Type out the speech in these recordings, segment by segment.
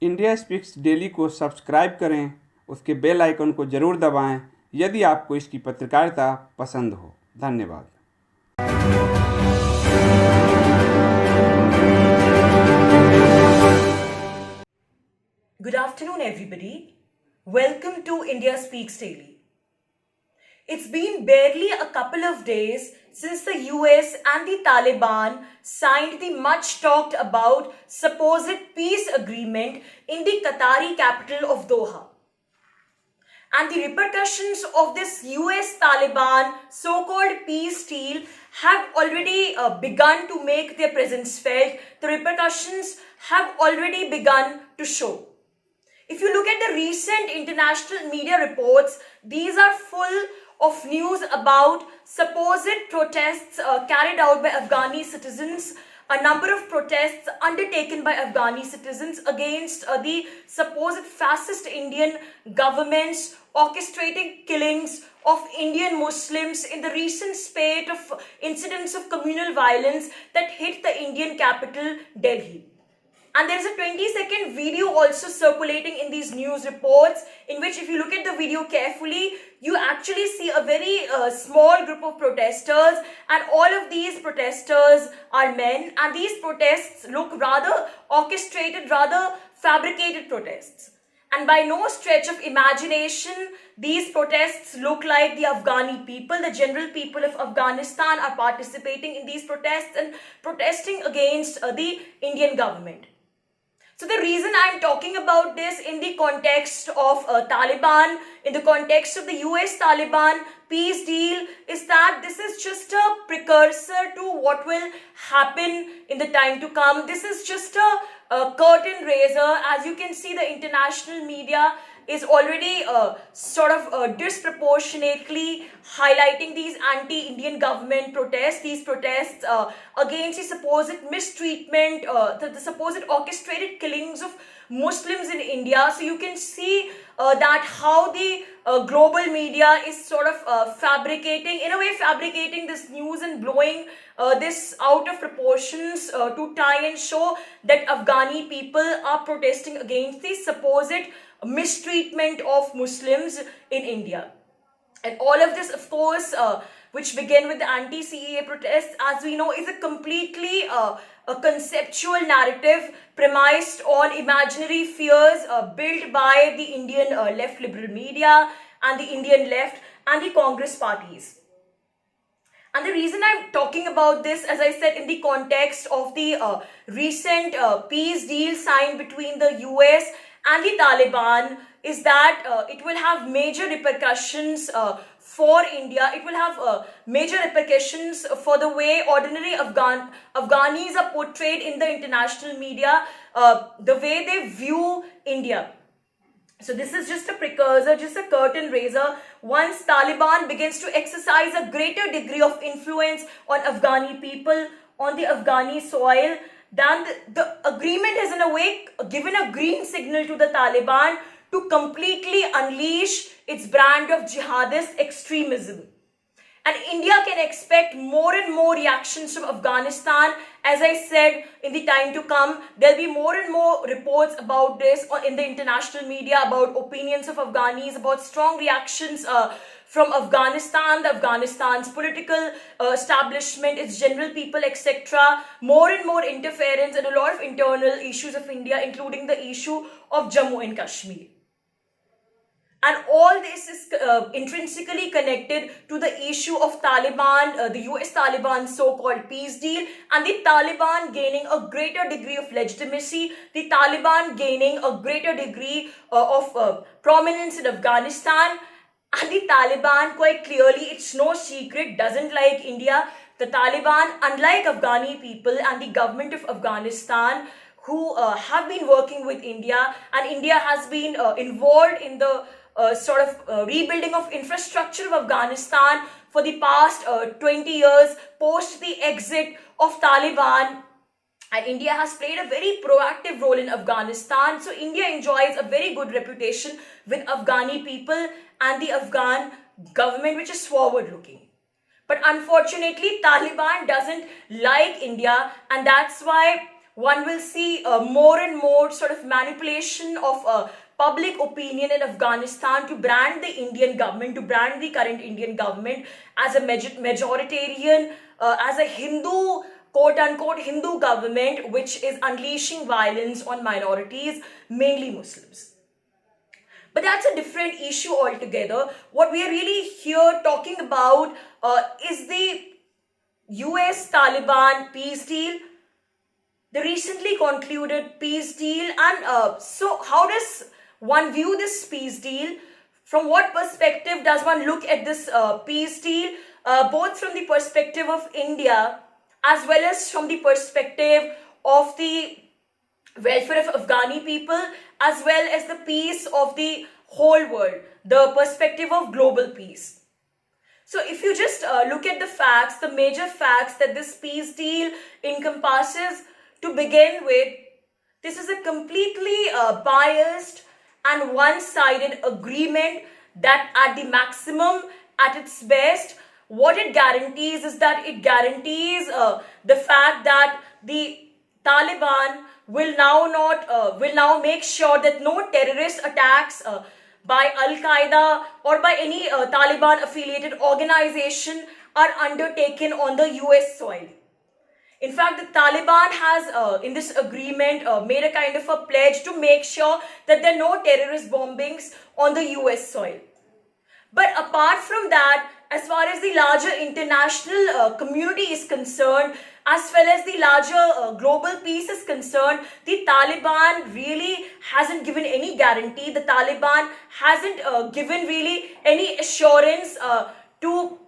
India speaks daily को subscribe करें, उसके बेल आइकन को ज़रूर दबाएं यदि आपको इसकी पत्रकारिता पसंद हो। धन्यवाद। Good afternoon, everybody. Welcome to India Speaks Daily. It's been barely a couple of days since the US and the Taliban signed the much talked about supposed peace agreement in the Qatari capital of Doha. And the repercussions of this US-Taliban so-called peace deal have already begun to make their presence felt. The repercussions have already begun to show. If you look at the recent international media reports, these are full of news about supposed protests carried out by Afghani citizens, a number of protests undertaken by Afghani citizens against the supposed fascist Indian governments orchestrating killings of Indian Muslims in the recent spate of incidents of communal violence that hit the Indian capital, Delhi. And there is a 20-second video also circulating in these news reports, in which if you look at the video carefully, you actually see a very small group of protesters, and all of these protesters are men, and these protests look rather orchestrated, rather fabricated protests. And by no stretch of imagination, these protests look like the Afghani people. The general people of Afghanistan are participating in these protests and protesting against the Indian government. So the reason I'm talking about this in the context of Taliban, in the context of the US-Taliban peace deal, is that this is just a precursor to what will happen in the time to come. This is just a curtain raiser. As you can see, the international media is already disproportionately highlighting these anti-Indian government protests, these protests against the supposed mistreatment, the supposed orchestrated killings of Muslims in India. So you can see that how the global media is fabricating this news and blowing this out of proportions to try and show that Afghani people are protesting against the supposed mistreatment of Muslims in India. And all of this, of course, which began with the anti-CAA protests, as we know, is a completely a conceptual narrative premised on imaginary fears built by the Indian left liberal media and the Indian left and the Congress parties. And the reason I'm talking about this, as I said, in the context of the recent peace deal signed between the US and the Taliban, is that it will have major repercussions for India. It will have major repercussions for the way ordinary Afghanis are portrayed in the international media, the way they view India. So this is just a precursor, just a curtain raiser. Once Taliban begins to exercise a greater degree of influence on Afghani people, on the Afghani soil, then the agreement has in a way given a green signal to the Taliban to completely unleash its brand of jihadist extremism. And India can expect more and more reactions from Afghanistan. As I said, in the time to come, there'll be more and more reports about this in the international media, about opinions of Afghanis, about strong reactions from Afghanistan, Afghanistan's political establishment, its general people, etc. More and more interference and a lot of internal issues of India, including the issue of Jammu and Kashmir. And all this is intrinsically connected to the issue of Taliban, the US-Taliban so-called peace deal, and the Taliban gaining a greater degree of legitimacy, the Taliban gaining a greater degree of prominence in Afghanistan. And the Taliban, quite clearly, it's no secret, doesn't like India. The Taliban, unlike Afghani people and the government of Afghanistan, who have been working with India, and India has been involved in the rebuilding of infrastructure of Afghanistan for the past 20 years post the exit of Taliban. And India has played a very proactive role in Afghanistan. So India enjoys a very good reputation with Afghani people and the Afghan government, which is forward-looking. But unfortunately, Taliban doesn't like India, and that's why one will see more and more sort of manipulation of public opinion in Afghanistan to brand the Indian government, to brand the current Indian government as a majoritarian, as a Hindu, quote unquote, Hindu government, which is unleashing violence on minorities, mainly Muslims. But that's a different issue altogether. What we are really here talking about is the US Taliban peace deal, the recently concluded peace deal. And so how does one view this peace deal? From what perspective does one look at this peace deal? Both from the perspective of India as well as from the perspective of the welfare of Afghani people, as well as the peace of the whole world, the perspective of global peace. So if you just look at the facts, the major facts that this peace deal encompasses, to begin with, this is a completely biased and one-sided agreement that at the maximum, at its best, what it guarantees is that it guarantees the fact that the Taliban will now make sure that no terrorist attacks by Al-Qaeda or by any Taliban affiliated organization are undertaken on the US soil. In fact, the Taliban has, in this agreement, made a kind of a pledge to make sure that there are no terrorist bombings on the US soil. But apart from that, as far as the larger international community is concerned, as well as the larger global peace is concerned, the Taliban really hasn't given any guarantee. The Taliban hasn't given really any assurance to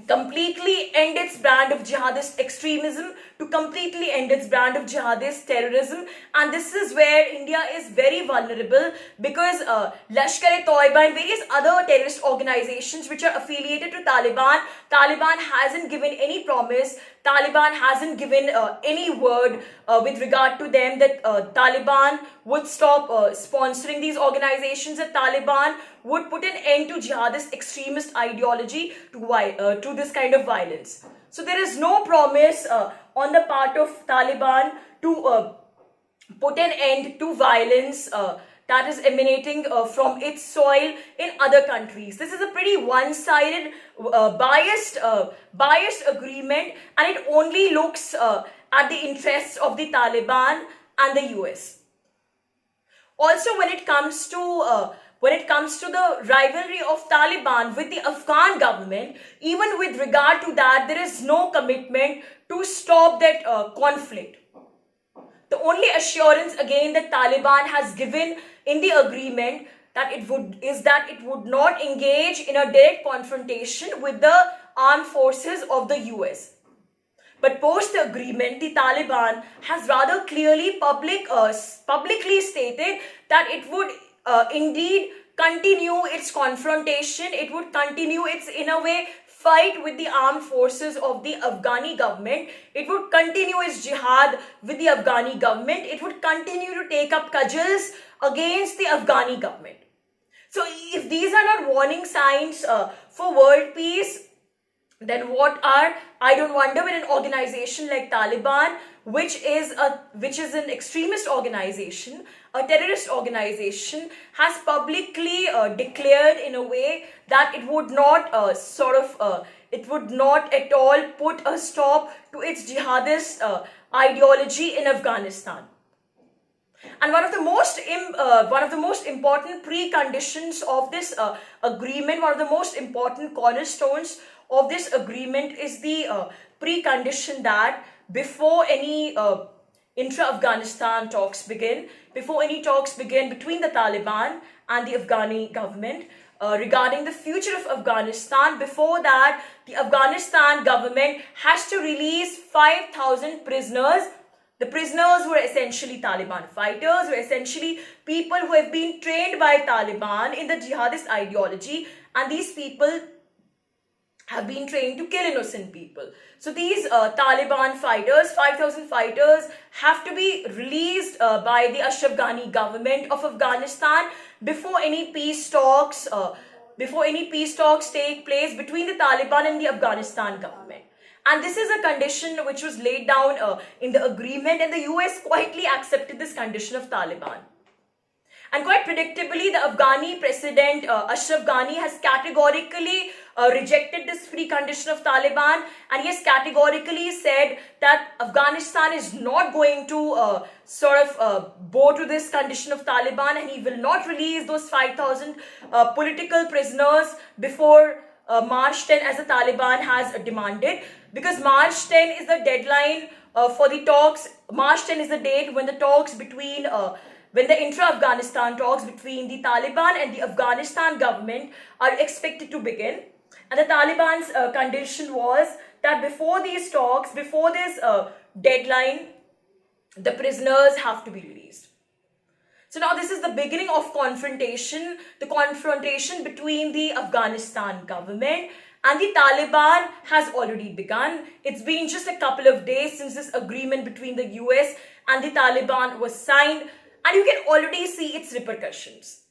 completely end its brand of jihadist extremism, to completely end its brand of jihadist terrorism. And this is where India is very vulnerable, because Lashkar-e-Toiba and various other terrorist organizations which are affiliated to Taliban hasn't given any promise, Taliban hasn't given any word with regard to them that Taliban would stop sponsoring these organizations, that Taliban would put an end to jihadist extremist ideology to this kind of violence. So there is no promise on the part of Taliban to put an end to violence that is emanating from its soil in other countries. This is a pretty one-sided, biased agreement, and it only looks at the interests of the Taliban and the US. Also, when it comes to the rivalry of Taliban with the Afghan government, even with regard to that, there is no commitment to stop that conflict. The only assurance again that Taliban has given in the agreement that it would not engage in a direct confrontation with the armed forces of the US. But post the agreement, the Taliban has rather clearly publicly stated that it would indeed continue its confrontation. It would continue its, in a way, fight with the armed forces of the Afghani government. It would continue its jihad with the Afghani government. It would continue to take up cudgels against the Afghani government. So if these are not warning signs for world peace, then what are? I don't wonder when an organization like Taliban, which is an extremist organization, a terrorist organization, has publicly declared in a way that it would not it would not at all put a stop to its jihadist ideology in Afghanistan. And one of the most important preconditions of this agreement, one of the most important cornerstones of this agreement is the precondition that before any intra-Afghanistan talks begin, before any talks begin between the Taliban and the Afghani government regarding the future of Afghanistan, before that, the Afghanistan government has to release 5,000 prisoners. The prisoners were essentially Taliban fighters, were essentially people who have been trained by Taliban in the jihadist ideology, and these people have been trained to kill innocent people. So these Taliban fighters, 5,000 fighters, have to be released by the Ashraf Ghani government of Afghanistan before any peace talks take place between the Taliban and the Afghanistan government. And this is a condition which was laid down in the agreement, and the US quietly accepted this condition of Taliban. And quite predictably, the Afghani president, Ashraf Ghani, has categorically rejected this free condition of Taliban, and he has categorically said that Afghanistan is not going to bow to this condition of Taliban, and he will not release those 5,000 political prisoners before March 10 as the Taliban has demanded, because March 10 is the deadline for the talks. March 10 is the date when the talks between when the intra-Afghanistan talks between the Taliban and the Afghanistan government are expected to begin. And the Taliban's condition was that before these talks, before this deadline, the prisoners have to be released. So now this is the beginning of confrontation, the confrontation between the Afghanistan government and the Taliban has already begun. It's been just a couple of days since this agreement between the US and the Taliban was signed, and you can already see its repercussions.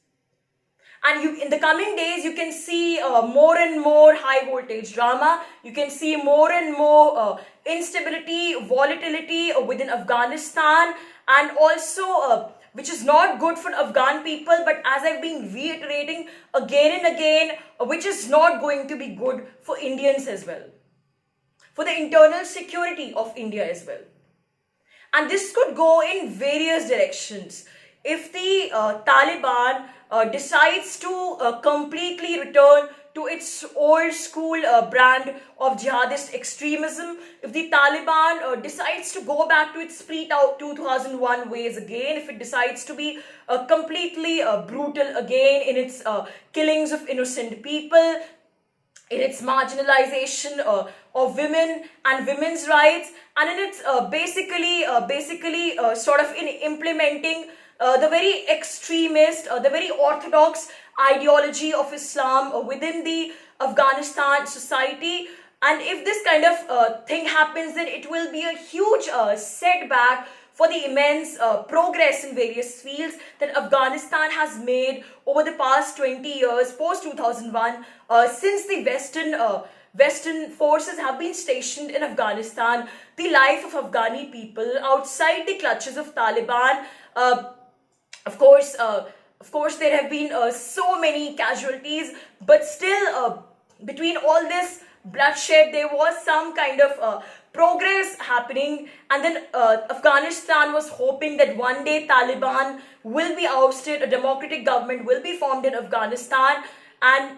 And in the coming days, you can see more and more high voltage drama. You can see more and more instability, volatility within Afghanistan, and also which is not good for Afghan people, but as I've been reiterating again and again, which is not going to be good for Indians as well, for the internal security of India as well. And this could go in various directions. If the Taliban decides to completely return to its old school brand of jihadist extremism, if the Taliban decides to go back to its pre-2001 ways again, if it decides to be completely brutal again in its killings of innocent people, in its marginalization of women and women's rights, and in its basically in implementing the very extremist, the very orthodox ideology of Islam within the Afghanistan society. And if this kind of thing happens, then it will be a huge setback for the immense progress in various fields that Afghanistan has made over the past 20 years, post-2001, since the Western forces have been stationed in Afghanistan. The life of Afghani people outside the clutches of Taliban, of course, there have been so many casualties, but still, between all this bloodshed, there was some kind of progress happening, and then Afghanistan was hoping that one day Taliban will be ousted, a democratic government will be formed in Afghanistan, and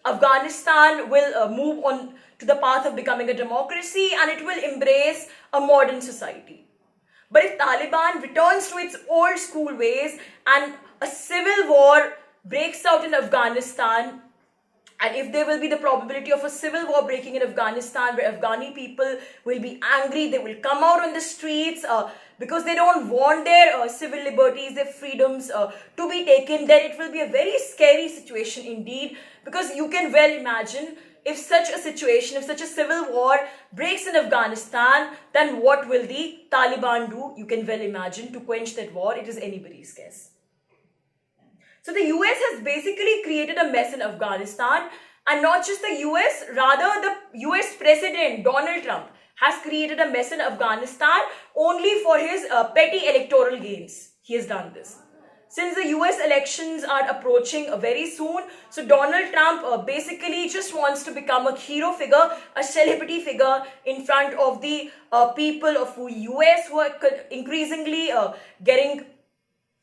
Afghanistan will move on to the path of becoming a democracy, and it will embrace a modern society. But if Taliban returns to its old school ways and a civil war breaks out in Afghanistan, and if there will be the probability of a civil war breaking in Afghanistan, where Afghani people will be angry, they will come out on the streets because they don't want their civil liberties, their freedoms to be taken, then it will be a very scary situation indeed. Because you can well imagine, if such a situation, if such a civil war breaks in Afghanistan, then what will the Taliban do? You can well imagine, to quench that war. It is anybody's guess. So the US has basically created a mess in Afghanistan, and not just the US, rather the US President Donald Trump has created a mess in Afghanistan only for his petty electoral gains. He has done this. Since the US elections are approaching very soon, so Donald Trump basically just wants to become a hero figure, a celebrity figure in front of the people of the US, who are increasingly getting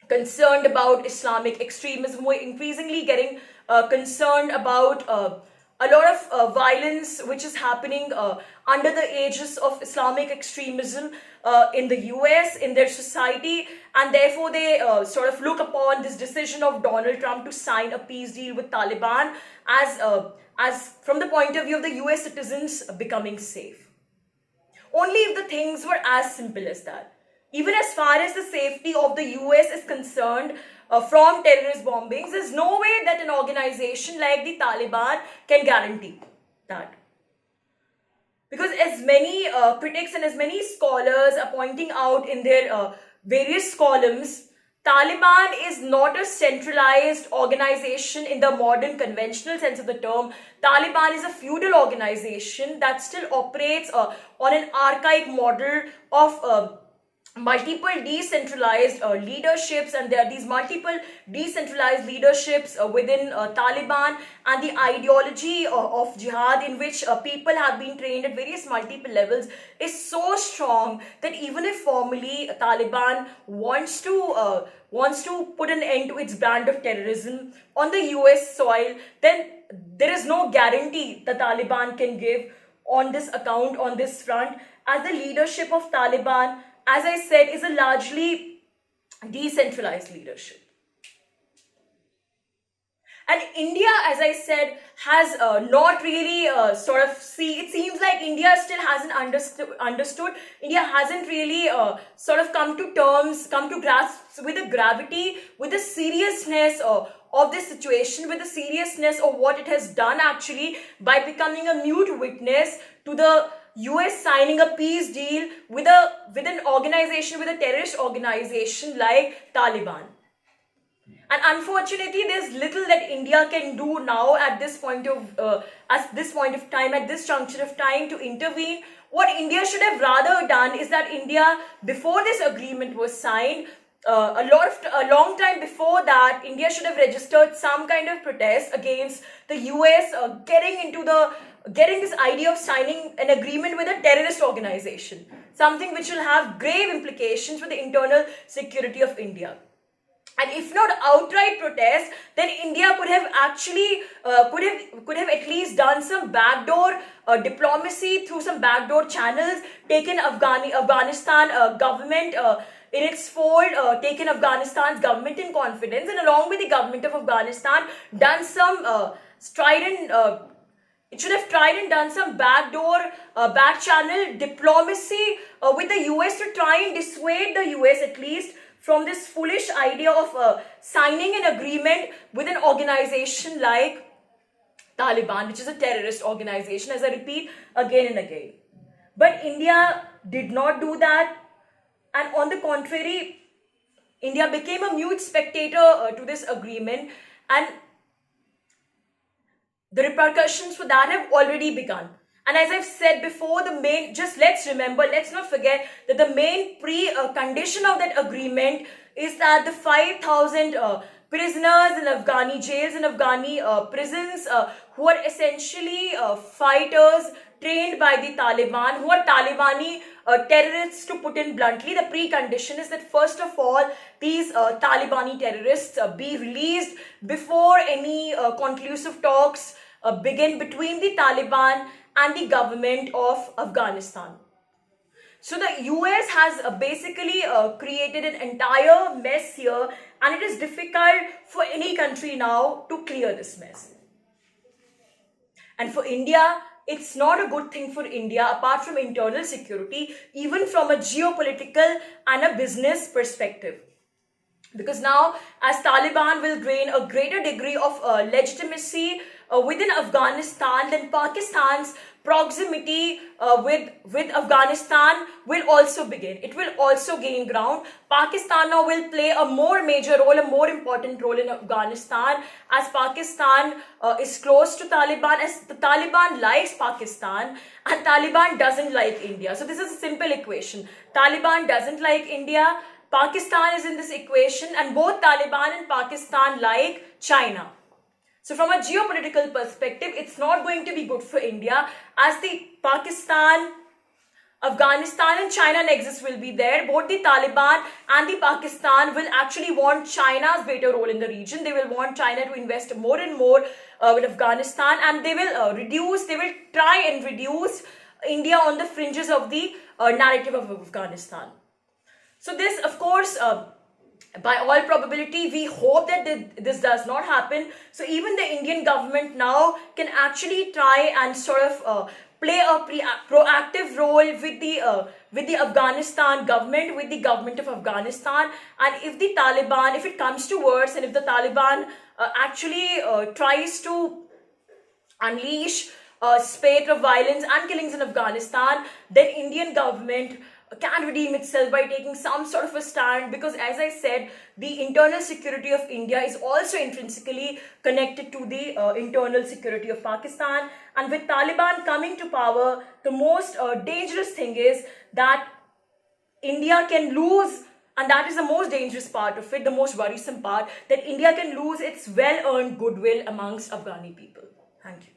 concerned about Islamic extremism, who are increasingly getting concerned about a lot of violence which is happening under the aegis of Islamic extremism in the US, in their society, and therefore they sort of look upon this decision of Donald Trump to sign a peace deal with Taliban as from the point of view of the US citizens becoming safe. Only if the things were as simple as that. Even as far as the safety of the US is concerned from terrorist bombings, there's no way that an organization like the Taliban can guarantee that. Because as many critics and as many scholars are pointing out in their various columns, Taliban is not a centralized organization in the modern conventional sense of the term. Taliban is a feudal organization that still operates on an archaic model of multiple decentralized leaderships, and there are these multiple decentralized leaderships within Taliban, and the ideology of jihad, in which people have been trained at various multiple levels, is so strong that even if formally Taliban wants to put an end to its brand of terrorism on the US soil, then there is no guarantee the Taliban can give on this account, on this front, as the leadership of Taliban, as I said, is a largely decentralized leadership. And India, as I said, has not really it seems like India still hasn't understood. India hasn't really come to grasp with the gravity, with the seriousness of this situation, with the seriousness of what it has done actually by becoming a mute witness to the US signing a peace deal with an organization, with a terrorist organization like Taliban. And unfortunately, there's little that India can do now at this point of time, at this juncture of time, to intervene. What India should have rather done is that India, before this agreement was signed, a long time before that, India should have registered some kind of protest against the US getting this idea of signing an agreement with a terrorist organization, something which will have grave implications for the internal security of India. And if not outright protest, then India could have actually could have at least done some backdoor diplomacy through some backdoor channels, taken Afghanistan government in its fold, taken Afghanistan's government in confidence, and along with the government of Afghanistan, done some it should have tried and done some backdoor, back channel diplomacy with the US to try and dissuade the US at least from this foolish idea of signing an agreement with an organization like Taliban, which is a terrorist organization, as I repeat again and again. But India did not do that, and on the contrary, India became a mute spectator to this agreement, and the repercussions for that have already begun. And as I've said before, let's not forget that the main condition of that agreement is that the 5,000 prisoners in Afghani jails and Afghani prisons who are essentially fighters trained by the Taliban, who are Talibani terrorists, to put in bluntly. The precondition is that first of all, these Talibani terrorists be released before any conclusive talks begin between the Taliban and the government of Afghanistan. So the US has basically created an entire mess here, and it is difficult for any country now to clear this mess. And for India, it's not a good thing for India, apart from internal security, even from a geopolitical and a business perspective. Because now, as Taliban will gain a greater degree of legitimacy within Afghanistan, then Pakistan's proximity with Afghanistan will also begin. It will also gain ground. Pakistan now will play a more major role, a more important role in Afghanistan, as Pakistan is close to Taliban, as the Taliban likes Pakistan and Taliban doesn't like India. So this is a simple equation. Taliban doesn't like India, Pakistan is in this equation, and both Taliban and Pakistan like China. So from a geopolitical perspective, it's not going to be good for India, as the Pakistan, Afghanistan and China nexus will be there. Both the Taliban and the Pakistan will actually want China's greater role in the region. They will want China to invest more and more with Afghanistan, and they will try and reduce India on the fringes of the narrative of Afghanistan. So this, of course, by all probability, we hope that this does not happen. So even the Indian government now can actually try and sort of play a proactive role with the Afghanistan government, with the government of Afghanistan. And if the Taliban, if it comes to worse, and if the Taliban actually tries to unleash a spate of violence and killings in Afghanistan, then Indian government can redeem itself by taking some sort of a stand, because as I said, the internal security of India is also intrinsically connected to the internal security of Pakistan. And with Taliban coming to power, the most dangerous thing is that India can lose, and that is the most dangerous part of it, the most worrisome part, that India can lose its well-earned goodwill amongst Afghani people. Thank you.